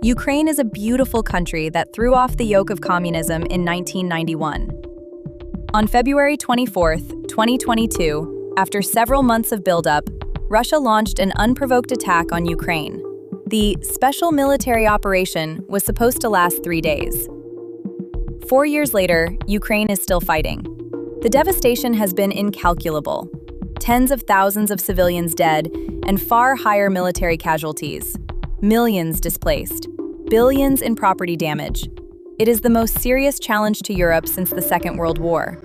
Ukraine is a beautiful country that threw off the yoke of communism in 1991. On February 24, 2022, after several months of buildup, Russia launched an unprovoked attack on Ukraine. The special military operation was supposed to last 3 days. 4 years later, Ukraine is still fighting. The devastation has been incalculable. Tens of thousands of civilians dead and far higher military casualties. Millions displaced. Billions in property damage. It is the most serious challenge to Europe since the Second World War.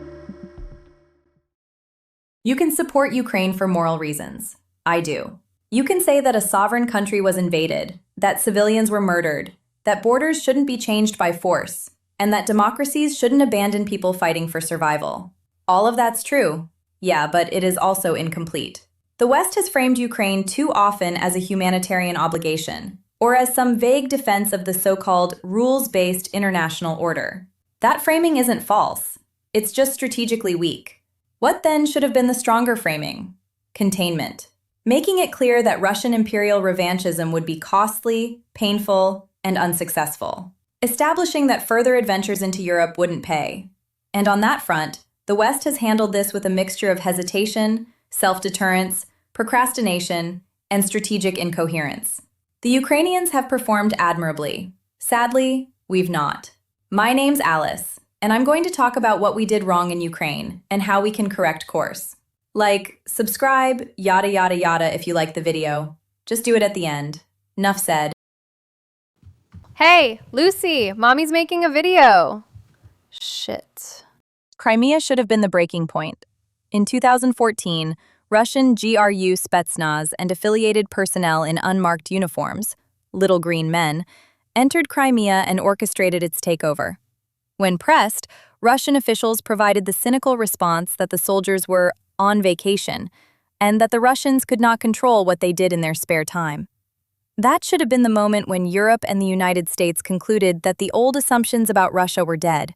You can support Ukraine for moral reasons. I do. You can say that a sovereign country was invaded, that civilians were murdered, that borders shouldn't be changed by force, and that democracies shouldn't abandon people fighting for survival. All of that's true. Yeah, but it is also incomplete. The West has framed Ukraine too often as a humanitarian obligation, or as some vague defense of the so-called rules-based international order. That framing isn't false. It's just strategically weak. What then should have been the stronger framing? Containment. Making it clear that Russian imperial revanchism would be costly, painful, and unsuccessful. Establishing that further adventures into Europe wouldn't pay. And on that front, the West has handled this with a mixture of hesitation, self-deterrence, procrastination, and strategic incoherence. The Ukrainians have performed admirably. Sadly, we've not. My name's Alice, and I'm going to talk about what we did wrong in Ukraine and how we can correct course. Like, subscribe, yada yada yada if you like the video. Just do it at the end. Nuff said. Hey, Lucy, Mommy's making a video. Shit. Crimea should have been the breaking point. In 2014, Russian GRU Spetsnaz and affiliated personnel in unmarked uniforms, little green men, entered Crimea and orchestrated its takeover. When pressed, Russian officials provided the cynical response that the soldiers were on vacation and that the Russians could not control what they did in their spare time. That should have been the moment when Europe and the United States concluded that the old assumptions about Russia were dead.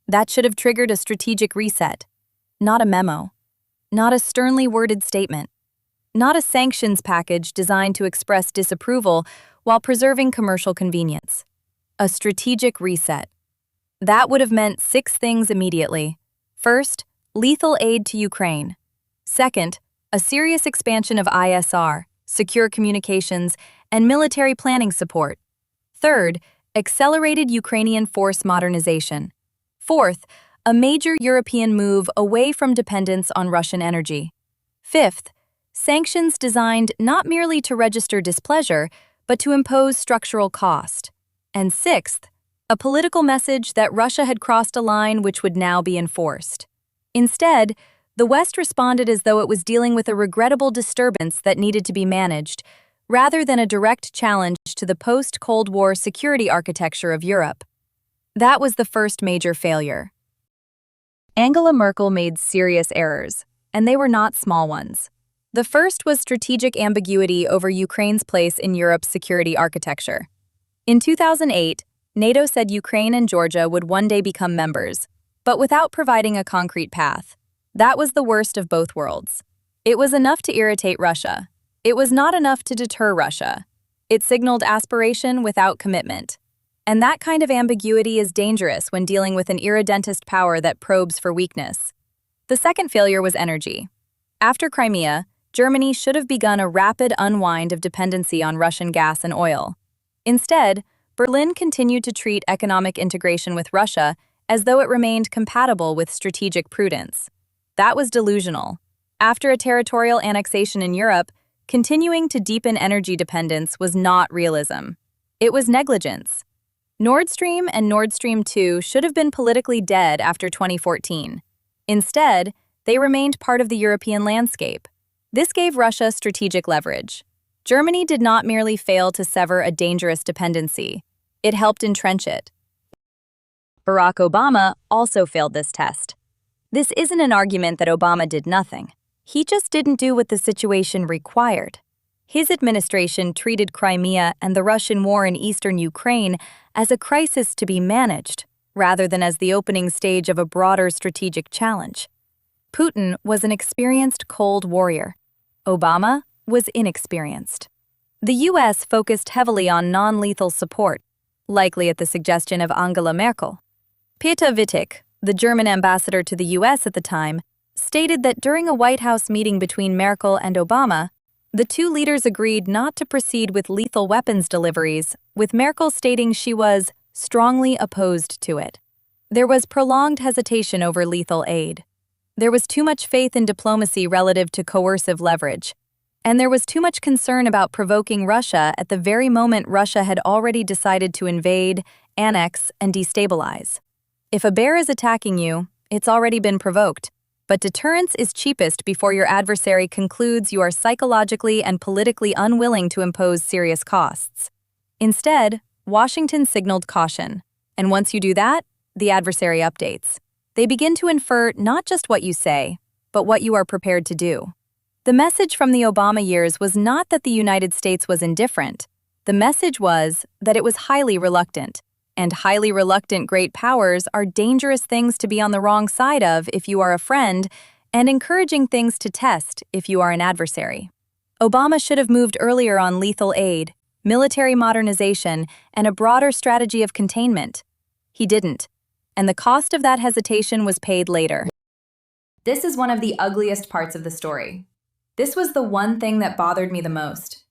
That should have triggered a strategic reset, not a memo. Not a sternly worded statement. Not a sanctions package designed to express disapproval while preserving commercial convenience. A strategic reset. That would have meant 6 things immediately. First, lethal aid to Ukraine. Second, a serious expansion of ISR, secure communications, and military planning support. Third, accelerated Ukrainian force modernization. Fourth, a major European move away from dependence on Russian energy. Fifth, sanctions designed not merely to register displeasure, but to impose structural cost. And sixth, a political message that Russia had crossed a line which would now be enforced. Instead, the West responded as though it was dealing with a regrettable disturbance that needed to be managed, rather than a direct challenge to the post-Cold War security architecture of Europe. That was the first major failure. Angela Merkel made serious errors, and they were not small ones. The first was strategic ambiguity over Ukraine's place in Europe's security architecture. In 2008, NATO said Ukraine and Georgia would one day become members, but without providing a concrete path. That was the worst of both worlds. It was enough to irritate Russia. It was not enough to deter Russia. It signaled aspiration without commitment. And that kind of ambiguity is dangerous when dealing with an irredentist power that probes for weakness. The second failure was energy. After Crimea, Germany should have begun a rapid unwind of dependency on Russian gas and oil. Instead, Berlin continued to treat economic integration with Russia as though it remained compatible with strategic prudence. That was delusional. After a territorial annexation in Europe, continuing to deepen energy dependence was not realism. It was negligence. Nord Stream and Nord Stream 2 should have been politically dead after 2014. Instead, they remained part of the European landscape. This gave Russia strategic leverage. Germany did not merely fail to sever a dangerous dependency, it helped entrench it. Barack Obama also failed this test. This isn't an argument that Obama did nothing. He just didn't do what the situation required. His administration treated Crimea and the Russian war in eastern Ukraine as a crisis to be managed, rather than as the opening stage of a broader strategic challenge. Putin was an experienced cold warrior. Obama was inexperienced. The US focused heavily on non-lethal support, likely at the suggestion of Angela Merkel. Peter Wittig, the German ambassador to the US at the time, stated that during a White House meeting between Merkel and Obama, the two leaders agreed not to proceed with lethal weapons deliveries, with Merkel stating she was strongly opposed to it. There was prolonged hesitation over lethal aid. There was too much faith in diplomacy relative to coercive leverage. And there was too much concern about provoking Russia at the very moment Russia had already decided to invade, annex, and destabilize. If a bear is attacking you, it's already been provoked. But deterrence is cheapest before your adversary concludes you are psychologically and politically unwilling to impose serious costs. Instead, Washington signaled caution. And once you do that, the adversary updates. They begin to infer not just what you say, but what you are prepared to do. The message from the Obama years was not that the United States was indifferent. The message was that it was highly reluctant. And highly reluctant great powers are dangerous things to be on the wrong side of if you are a friend, and encouraging things to test if you are an adversary. Obama should have moved earlier on lethal aid, military modernization, and a broader strategy of containment. He didn't. And the cost of that hesitation was paid later. This is one of the ugliest parts of the story. This was the one thing that bothered me the most.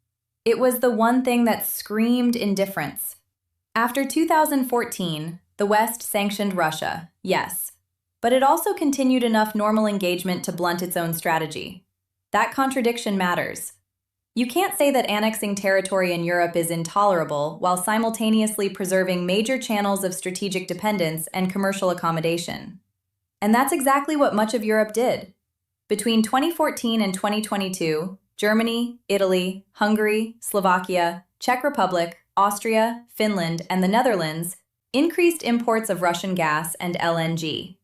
It was the one thing that screamed indifference. After 2014, the West sanctioned Russia, yes, but it also continued enough normal engagement to blunt its own strategy. That contradiction matters. You can't say that annexing territory in Europe is intolerable while simultaneously preserving major channels of strategic dependence and commercial accommodation. And that's exactly what much of Europe did. Between 2014 and 2022, Germany, Italy, Hungary, Slovakia, Czech Republic, Austria, Finland, and the Netherlands increased imports of Russian gas and LNG.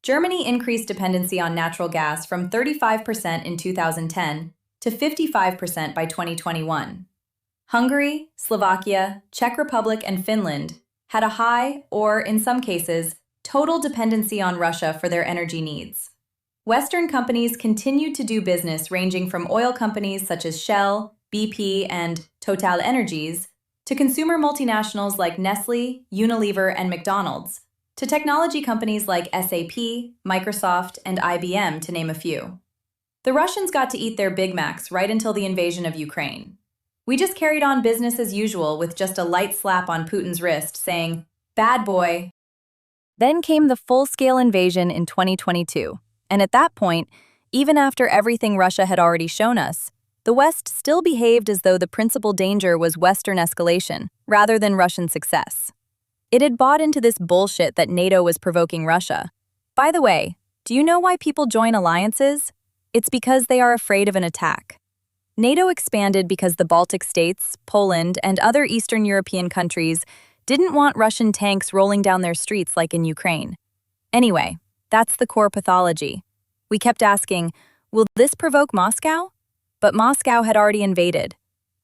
Germany increased dependency on natural gas from 35% in 2010 to 55% by 2021. Hungary, Slovakia, Czech Republic, and Finland had a high, or in some cases, total dependency on Russia for their energy needs. Western companies continued to do business ranging from oil companies such as Shell, BP, and Total Energies, to consumer multinationals like Nestle, Unilever, and McDonald's, to technology companies like SAP, Microsoft, and IBM, to name a few. The Russians got to eat their Big Macs right until the invasion of Ukraine. We just carried on business as usual with just a light slap on Putin's wrist saying, "Bad boy." Then came the full-scale invasion in 2022, and at that point, even after everything Russia had already shown us, the West still behaved as though the principal danger was Western escalation, rather than Russian success. It had bought into this bullshit that NATO was provoking Russia. By the way, do you know why people join alliances? It's because they are afraid of an attack. NATO expanded because the Baltic states, Poland, and other Eastern European countries didn't want Russian tanks rolling down their streets like in Ukraine. Anyway, that's the core pathology. We kept asking, will this provoke Moscow? But Moscow had already invaded.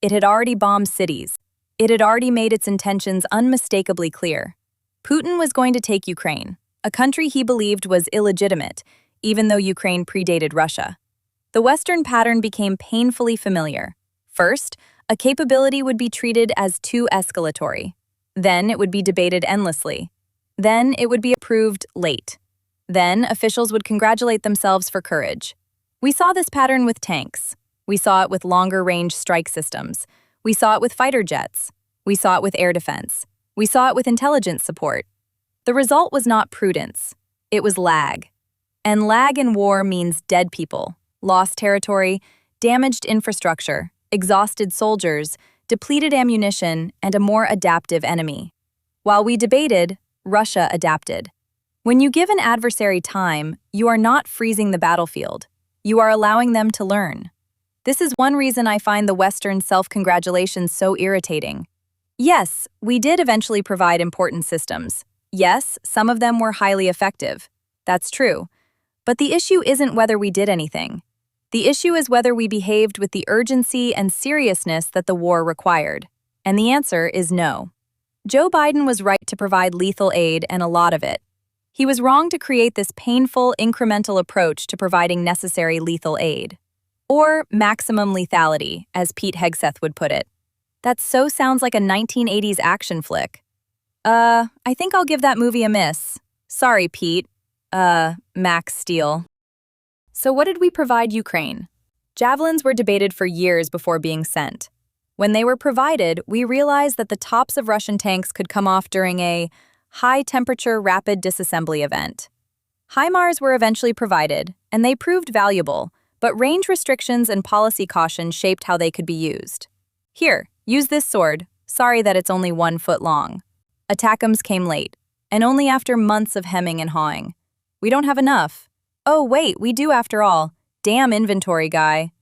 It had already bombed cities. It had already made its intentions unmistakably clear. Putin was going to take Ukraine, a country he believed was illegitimate, even though Ukraine predated Russia. The Western pattern became painfully familiar. First, a capability would be treated as too escalatory. Then it would be debated endlessly. Then it would be approved late. Then officials would congratulate themselves for courage. We saw this pattern with tanks. We saw it with longer-range strike systems. We saw it with fighter jets. We saw it with air defense. We saw it with intelligence support. The result was not prudence. It was lag. And lag in war means dead people, lost territory, damaged infrastructure, exhausted soldiers, depleted ammunition, and a more adaptive enemy. While we debated, Russia adapted. When you give an adversary time, you are not freezing the battlefield. You are allowing them to learn. This is one reason I find the Western self-congratulations so irritating. Yes, we did eventually provide important systems. Yes, some of them were highly effective. That's true. But the issue isn't whether we did anything. The issue is whether we behaved with the urgency and seriousness that the war required. And the answer is no. Joe Biden was right to provide lethal aid and a lot of it. He was wrong to create this painful, incremental approach to providing necessary lethal aid. Or maximum lethality, as Pete Hegseth would put it. That so sounds like a 1980s action flick. I think I'll give that movie a miss. Sorry, Pete. Max Steel. So what did we provide Ukraine? Javelins were debated for years before being sent. When they were provided, we realized that the tops of Russian tanks could come off during a high-temperature rapid disassembly event. HIMARS were eventually provided, and they proved valuable, but range restrictions and policy caution shaped how they could be used. Here, use this sword. Sorry that it's only 1 foot long. ATACMS came late, and only after months of hemming and hawing. We don't have enough. Oh, wait, we do after all. Damn inventory guy.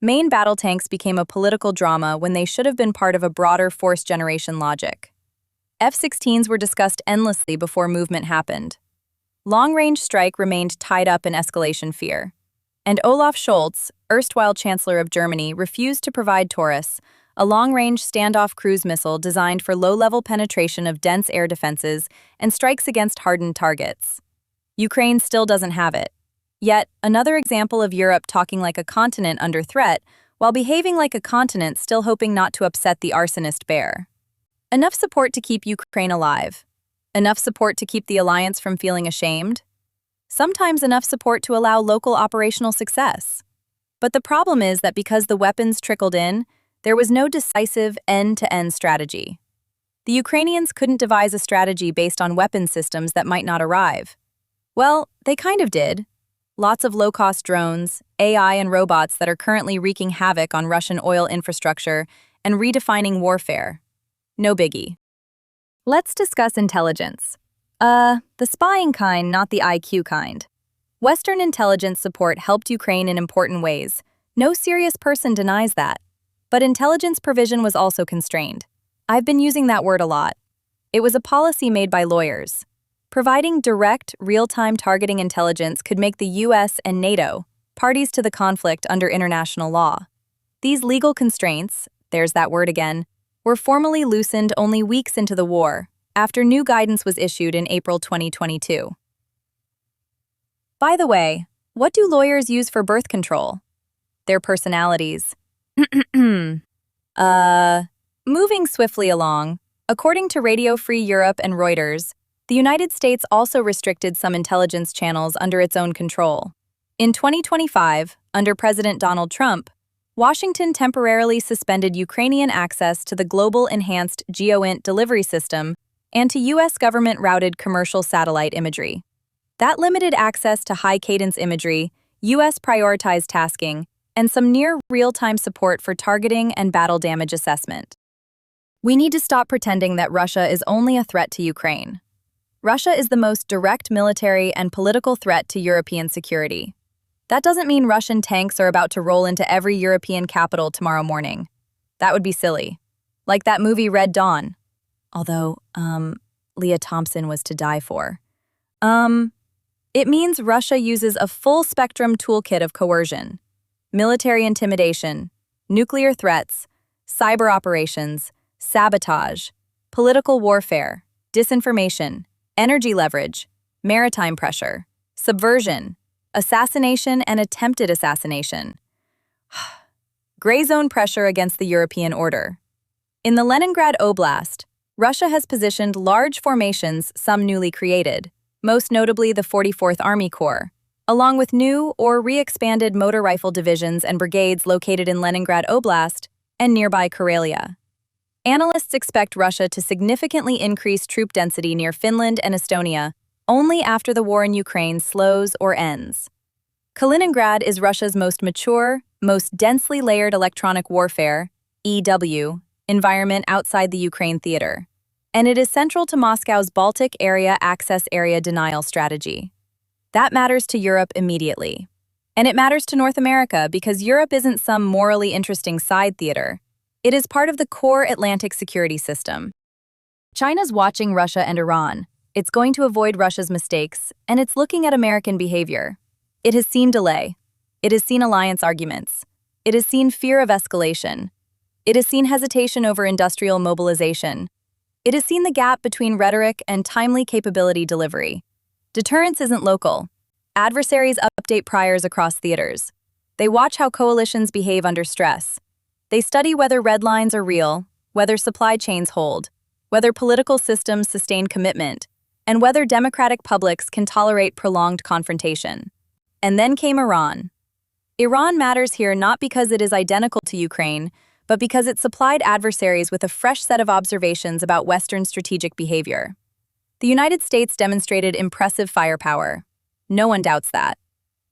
Main battle tanks became a political drama when they should have been part of a broader force generation logic. F-16s were discussed endlessly before movement happened. Long-range strike remained tied up in escalation fear. And Olaf Scholz, erstwhile Chancellor of Germany, refused to provide Taurus, a long-range standoff cruise missile designed for low-level penetration of dense air defenses and strikes against hardened targets. Ukraine still doesn't have it. Yet, another example of Europe talking like a continent under threat, while behaving like a continent still hoping not to upset the arsonist bear. Enough support to keep Ukraine alive. Enough support to keep the alliance from feeling ashamed. Sometimes enough support to allow local operational success. But the problem is that because the weapons trickled in, there was no decisive end-to-end strategy. The Ukrainians couldn't devise a strategy based on weapon systems that might not arrive. Well, they kind of did. Lots of low-cost drones, AI and robots that are currently wreaking havoc on Russian oil infrastructure and redefining warfare. No biggie. Let's discuss intelligence. The spying kind, not the IQ kind. Western intelligence support helped Ukraine in important ways. No serious person denies that. But intelligence provision was also constrained. I've been using that word a lot. It was a policy made by lawyers. Providing direct, real-time targeting intelligence could make the US and NATO parties to the conflict under international law. These legal constraints, there's that word again, were formally loosened only weeks into the war, after new guidance was issued in April 2022. By the way, what do lawyers use for birth control? Their personalities. Moving swiftly along, according to Radio Free Europe and Reuters, the United States also restricted some intelligence channels under its own control. In 2025, under President Donald Trump, Washington temporarily suspended Ukrainian access to the Global Enhanced GeoInt delivery system and to U.S. government-routed commercial satellite imagery. That limited access to high-cadence imagery, U.S. prioritized tasking, and some near-real-time support for targeting and battle damage assessment. We need to stop pretending that Russia is only a threat to Ukraine. Russia is the most direct military and political threat to European security. That doesn't mean Russian tanks are about to roll into every European capital tomorrow morning. That would be silly. Like that movie Red Dawn. Although, Leah Thompson was to die for. It means Russia uses a full-spectrum toolkit of coercion. Military intimidation, nuclear threats, cyber operations, sabotage, political warfare, disinformation, energy leverage, maritime pressure, subversion, assassination and attempted assassination. Gray zone pressure against the European order. In the Leningrad Oblast, Russia has positioned large formations, some newly created, most notably the 44th Army Corps, along with new or re-expanded motor rifle divisions and brigades located in Leningrad Oblast and nearby Karelia. Analysts expect Russia to significantly increase troop density near Finland and Estonia only after the war in Ukraine slows or ends. Kaliningrad is Russia's most mature, most densely layered electronic warfare (EW) environment outside the Ukraine theater, and it is central to Moscow's Baltic Area Access Area Denial strategy. That matters to Europe immediately. And it matters to North America because Europe isn't some morally interesting side theater. It is part of the core Atlantic security system. China's watching Russia and Iran. It's going to avoid Russia's mistakes, and it's looking at American behavior. It has seen delay. It has seen alliance arguments. It has seen fear of escalation. It has seen hesitation over industrial mobilization. It has seen the gap between rhetoric and timely capability delivery. Deterrence isn't local. Adversaries update priors across theaters. They watch how coalitions behave under stress. They study whether red lines are real, whether supply chains hold, whether political systems sustain commitment, and whether democratic publics can tolerate prolonged confrontation. And then came Iran. Iran matters here not because it is identical to Ukraine, but because it supplied adversaries with a fresh set of observations about Western strategic behavior. The United States demonstrated impressive firepower. No one doubts that.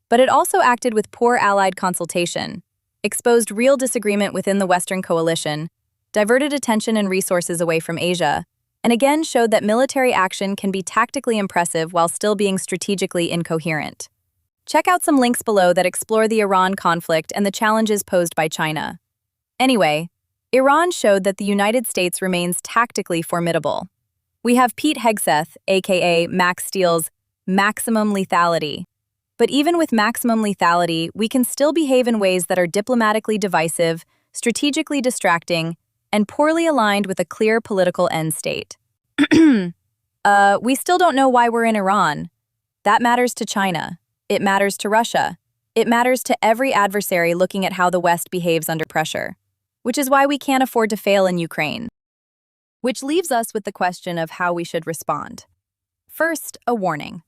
But it also acted with poor allied consultation, exposed real disagreement within the Western coalition, diverted attention and resources away from Asia, and again showed that military action can be tactically impressive while still being strategically incoherent. Check out some links below that explore the Iran conflict and the challenges posed by China. Anyway, Iran showed that the United States remains tactically formidable. We have Pete Hegseth, aka Max Steel's maximum lethality. But even with maximum lethality, we can still behave in ways that are diplomatically divisive, strategically distracting, and poorly aligned with a clear political end state. We still don't know why we're in Iran. That matters to China. It matters to Russia. It matters to every adversary looking at how the West behaves under pressure. Which is why we can't afford to fail in Ukraine. Which leaves us with the question of how we should respond. First, a warning.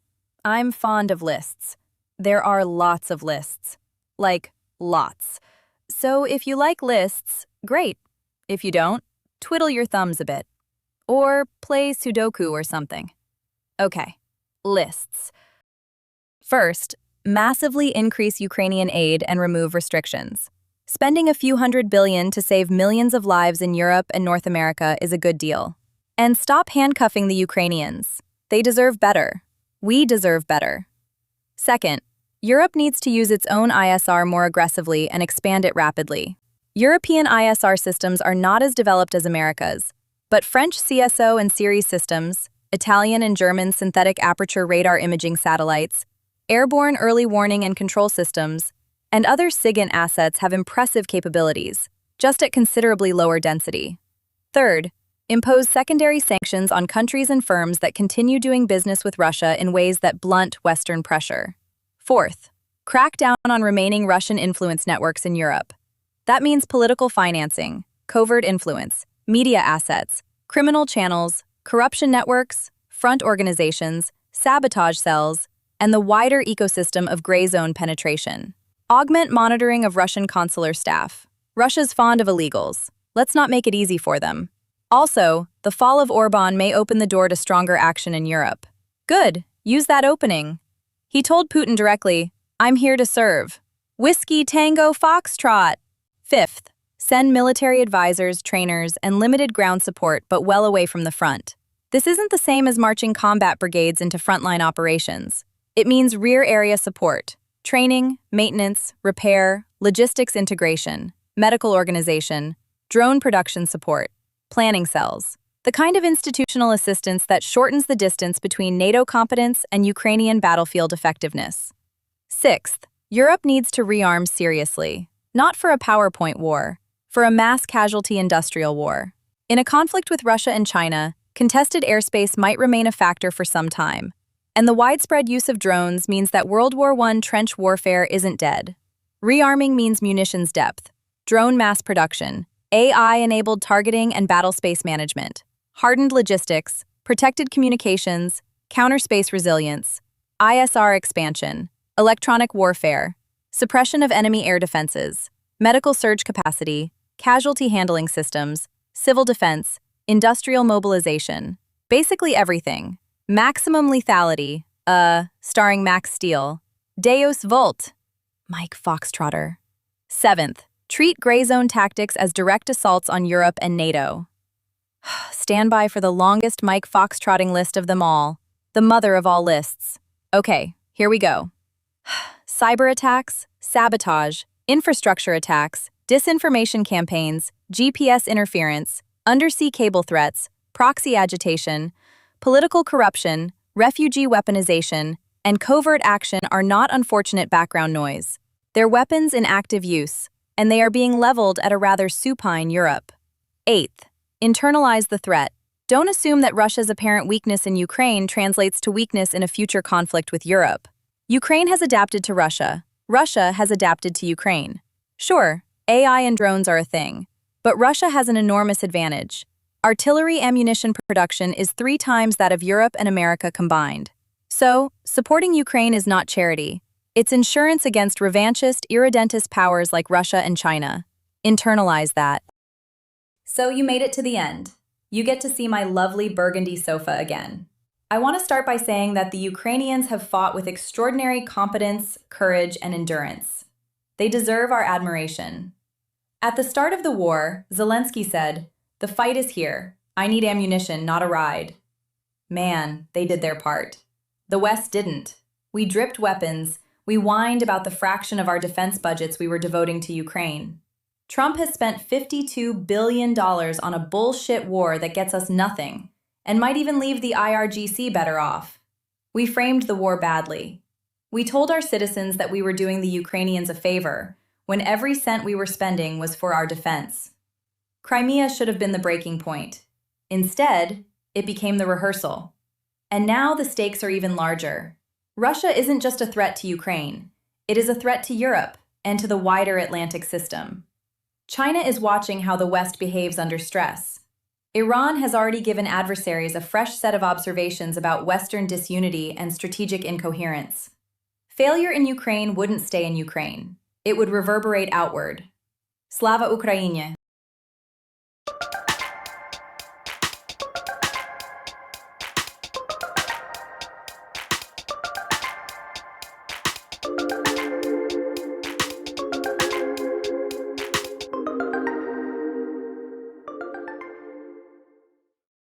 I'm fond of lists. There are lots of lists. Like, lots. So if you like lists, great. If you don't, twiddle your thumbs a bit. Or play Sudoku or something. Okay, lists. First, massively increase Ukrainian aid and remove restrictions. Spending a few $100 billion to save millions of lives in Europe and North America is a good deal. And stop handcuffing the Ukrainians. They deserve better. We deserve better. Second, Europe needs to use its own ISR more aggressively and expand it rapidly. European ISR systems are not as developed as America's, but French CSO and Ceres systems, Italian and German synthetic aperture radar imaging satellites, airborne early warning and control systems, and other SIGINT assets have impressive capabilities, just at considerably lower density. Third, impose secondary sanctions on countries and firms that continue doing business with Russia in ways that blunt Western pressure. Fourth, crack down on remaining Russian influence networks in Europe. That means political financing, covert influence, media assets, criminal channels, corruption networks, front organizations, sabotage cells, and the wider ecosystem of gray zone penetration. Augment monitoring of Russian consular staff. Russia's fond of illegals. Let's not make it easy for them. Also, the fall of Orban may open the door to stronger action in Europe. Good, use that opening. He told Putin directly, "I'm here to serve. Whiskey Tango Foxtrot." Fifth, send military advisors, trainers, and limited ground support but well away from the front. This isn't the same as marching combat brigades into frontline operations. It means rear area support, training, maintenance, repair, logistics integration, medical organization, drone production support, planning cells. The kind of institutional assistance that shortens the distance between NATO competence and Ukrainian battlefield effectiveness. Sixth, Europe needs to rearm seriously, not for a PowerPoint war, for a mass casualty industrial war. In a conflict with Russia and China, contested airspace might remain a factor for some time, and the widespread use of drones means that World War I trench warfare isn't dead. Rearming means munitions depth, drone mass production, AI-enabled targeting and battle space management, hardened logistics, protected communications, counter-space resilience, ISR expansion, electronic warfare, suppression of enemy air defenses, medical surge capacity, casualty handling systems, civil defense, industrial mobilization, basically everything. Maximum lethality, starring Max Steel. Deus Vult, Mike Foxtrotter. Seventh, treat gray zone tactics as direct assaults on Europe and NATO. Stand by for the longest Mike Foxtrotting list of them all, the mother of all lists. Okay, here we go. Cyber attacks, sabotage, infrastructure attacks, disinformation campaigns, GPS interference, undersea cable threats, proxy agitation, political corruption, refugee weaponization, and covert action are not unfortunate background noise. They're weapons in active use, and they are being leveled at a rather supine Europe. Eighth, internalize the threat. Don't assume that Russia's apparent weakness in Ukraine translates to weakness in a future conflict with Europe. Ukraine has adapted to Russia. Russia has adapted to Ukraine. Sure, AI and drones are a thing, But Russia has an enormous advantage. Artillery ammunition production is 3 times that of Europe and America combined. So, supporting Ukraine is not charity. It's insurance against revanchist, irredentist powers like Russia and China. Internalize that. So you made it to the end. You get to see my lovely burgundy sofa again. I want to start by saying that the Ukrainians have fought with extraordinary competence, courage, and endurance. They deserve our admiration. At the start of the war, Zelensky said, "The fight is here. I need ammunition, not a ride." Man, they did their part. The West didn't. We dripped weapons. We whined about the fraction of our defense budgets we were devoting to Ukraine. Trump has spent $52 billion on a bullshit war that gets us nothing, and might even leave the IRGC better off. We framed the war badly. We told our citizens that we were doing the Ukrainians a favor, when every cent we were spending was for our defense. Crimea should have been the breaking point. Instead, it became the rehearsal. And now the stakes are even larger. Russia isn't just a threat to Ukraine. It is a threat to Europe and to the wider Atlantic system. China is watching how the West behaves under stress. Iran has already given adversaries a fresh set of observations about Western disunity and strategic incoherence. Failure in Ukraine wouldn't stay in Ukraine. It would reverberate outward. Slava Ukraiне!